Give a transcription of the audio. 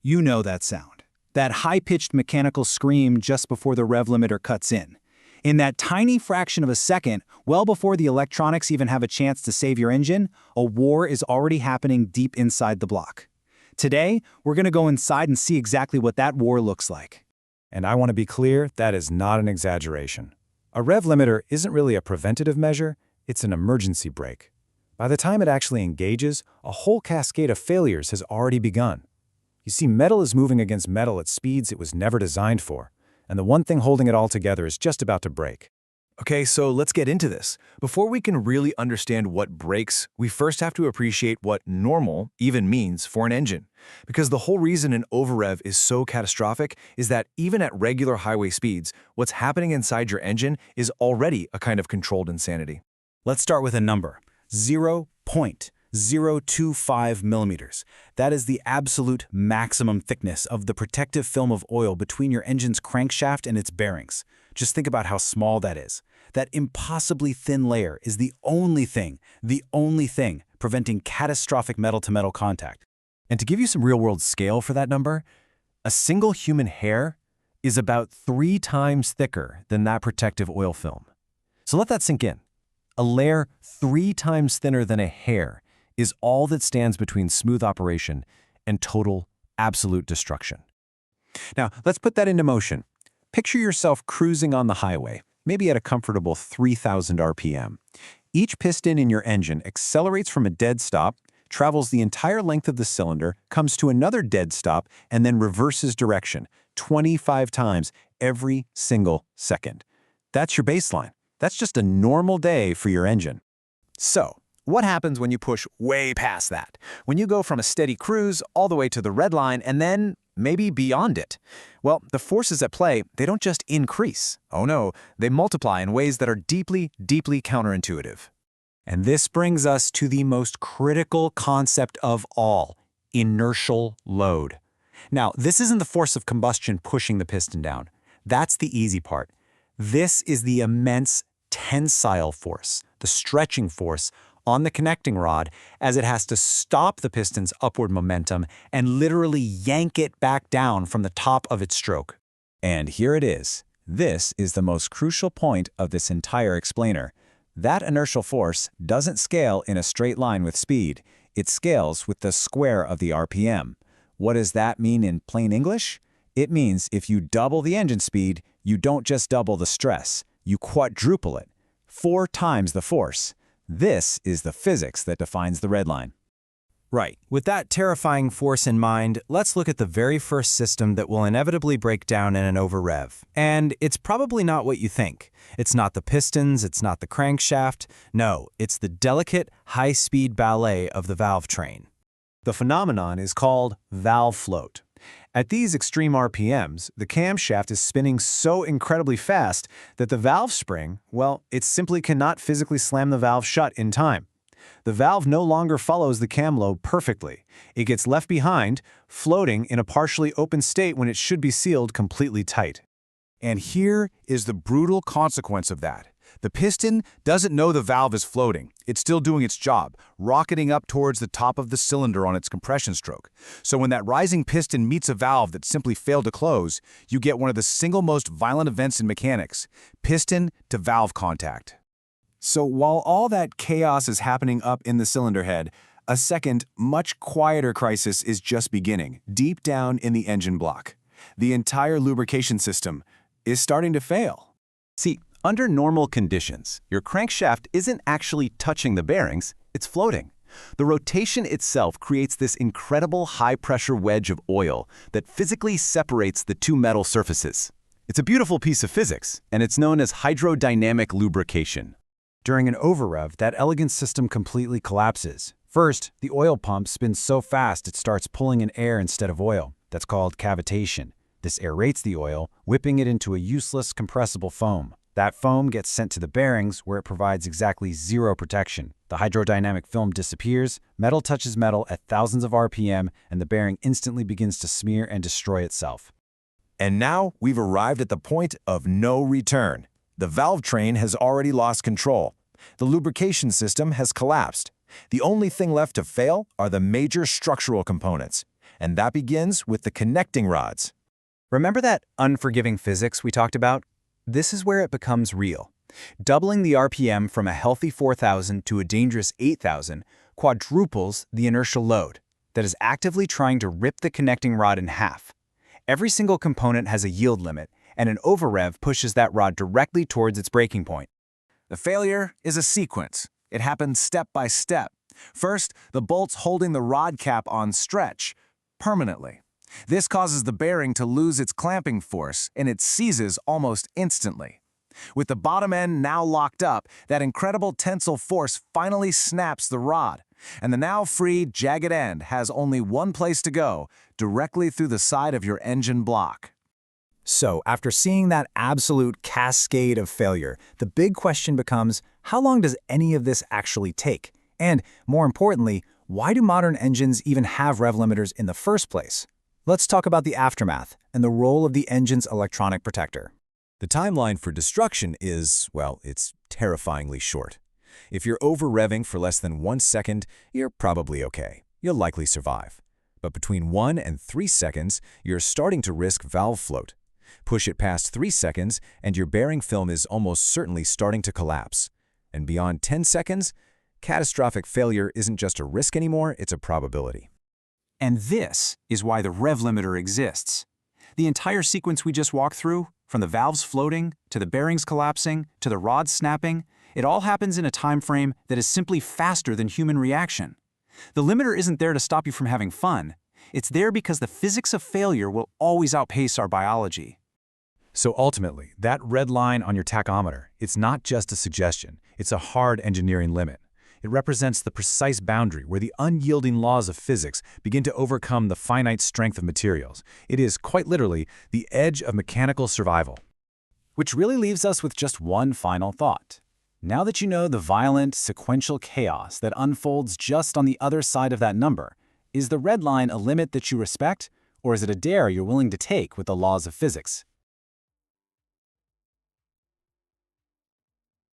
You know that sound. That high-pitched mechanical scream just before the rev limiter cuts in. In that tiny fraction of a second, well before the electronics even have a chance to save your engine, a war is already happening deep inside the block. Today, we're going to go inside and see exactly what that war looks like. And I want to be clear, that is not an exaggeration. A rev limiter isn't really a preventative measure, it's an emergency brake. By the time it actually engages, a whole cascade of failures has already begun. You see, metal is moving against metal at speeds it was never designed for, and the one thing holding it all together is just about to break. Okay, so let's get into this. Before we can really understand what breaks, we first have to appreciate what normal even means for an engine. Because the whole reason an over-rev is so catastrophic is that even at regular highway speeds, what's happening inside your engine is already a kind of controlled insanity. Let's start with a number, 0.025 millimeters. That is the absolute maximum thickness of the protective film of oil between your engine's crankshaft and its bearings. Just think about how small that is. That impossibly thin layer is the only thing preventing catastrophic metal-to-metal contact. And to give you some real-world scale for that number, a single human hair is about 3 times thicker than that protective oil film. So let that sink in. A layer 3 times thinner than a hair is all that stands between smooth operation and total, absolute destruction. Now, let's put that into motion. Picture yourself cruising on the highway, maybe at a comfortable 3,000 RPM. Each piston in your engine accelerates from a dead stop, travels the entire length of the cylinder, comes to another dead stop, and then reverses direction 25 times every single second. That's your baseline. That's just a normal day for your engine. So, what happens when you push way past that? When you go from a steady cruise all the way to the red line and then maybe beyond it? Well, the forces at play, they don't just increase. Oh no, they multiply in ways that are deeply, deeply counterintuitive. And this brings us to the most critical concept of all, inertial load. Now, this isn't the force of combustion pushing the piston down. That's the easy part. This is the immense tensile force, the stretching force on the connecting rod as it has to stop the piston's upward momentum and literally yank it back down from the top of its stroke. And here it is. This is the most crucial point of this entire explainer. That inertial force doesn't scale in a straight line with speed. It scales with the square of the RPM. What does that mean in plain English? It means if you double the engine speed, you don't just double the stress, you quadruple it. 4 times the force. This is the physics that defines the redline. Right. With that terrifying force in mind, let's look at the very first system that will inevitably break down in an over-rev. And it's probably not what you think. It's not the pistons, it's not the crankshaft. No, it's the delicate, high-speed ballet of the Valvetrain. The phenomenon is called valve float. At these extreme RPMs, the camshaft is spinning so incredibly fast that the valve spring, well, it simply cannot physically slam the valve shut in time. The valve no longer follows the cam lobe perfectly. It gets left behind, floating in a partially open state when it should be sealed completely tight. And here is the brutal consequence of that. The piston doesn't know the valve is floating. It's still doing its job, rocketing up towards the top of the cylinder on its compression stroke. So when that rising piston meets a valve that simply failed to close, you get one of the single most violent events in mechanics, piston to valve contact. So while all that chaos is happening up in the cylinder head, a second, much quieter crisis is just beginning, deep down in the engine block. The entire lubrication system is starting to fail. See, under normal conditions, your crankshaft isn't actually touching the bearings, it's floating. The rotation itself creates this incredible high-pressure wedge of oil that physically separates the two metal surfaces. It's a beautiful piece of physics, and it's known as hydrodynamic lubrication. During an over-rev, that elegant system completely collapses. First, the oil pump spins so fast it starts pulling in air instead of oil. That's called cavitation. This aerates the oil, whipping it into a useless compressible foam. That foam gets sent to the bearings where it provides exactly zero protection. The hydrodynamic film disappears, metal touches metal at thousands of RPM, and the bearing instantly begins to smear and destroy itself. And now we've arrived at the point of no return. The Valvetrain has already lost control. The lubrication system has collapsed. The only thing left to fail are the major structural components. And that begins with the connecting rods. Remember that unforgiving physics we talked about? This is where it becomes real. Doubling the RPM from a healthy 4,000 to a dangerous 8,000 quadruples the inertial load that is actively trying to rip the connecting rod in half. Every single component has a yield limit, and an over-rev pushes that rod directly towards its breaking point. The failure is a sequence. It happens step by step. First, the bolt's holding the rod cap on stretch permanently. This causes the bearing to lose its clamping force, and it seizes almost instantly. With the bottom end now locked up, that incredible tensile force finally snaps the rod, and the now free, jagged end has only one place to go, directly through the side of your engine block. So, after seeing that absolute cascade of failure, the big question becomes, how long does any of this actually take? And, more importantly, why do modern engines even have rev limiters in the first place? Let's talk about the aftermath and the role of the engine's electronic protector. The timeline for destruction is, well, it's terrifyingly short. If you're over-revving for less than 1 second, you're probably okay. You'll likely survive. But between 1 and 3 seconds, you're starting to risk valve float. Push it past 3 seconds, and your bearing film is almost certainly starting to collapse. And beyond 10 seconds, catastrophic failure isn't just a risk anymore, it's a probability. And this is why the rev limiter exists. The entire sequence we just walked through, from the valves floating, to the bearings collapsing, to the rods snapping, it all happens in a time frame that is simply faster than human reaction. The limiter isn't there to stop you from having fun. It's there because the physics of failure will always outpace our biology. So ultimately, that red line on your tachometer, it's not just a suggestion, it's a hard engineering limit. It represents the precise boundary where the unyielding laws of physics begin to overcome the finite strength of materials. It is, quite literally, the edge of mechanical survival. Which really leaves us with just one final thought. Now that you know the violent, sequential chaos that unfolds just on the other side of that number, is the red line a limit that you respect, or is it a dare you're willing to take with the laws of physics?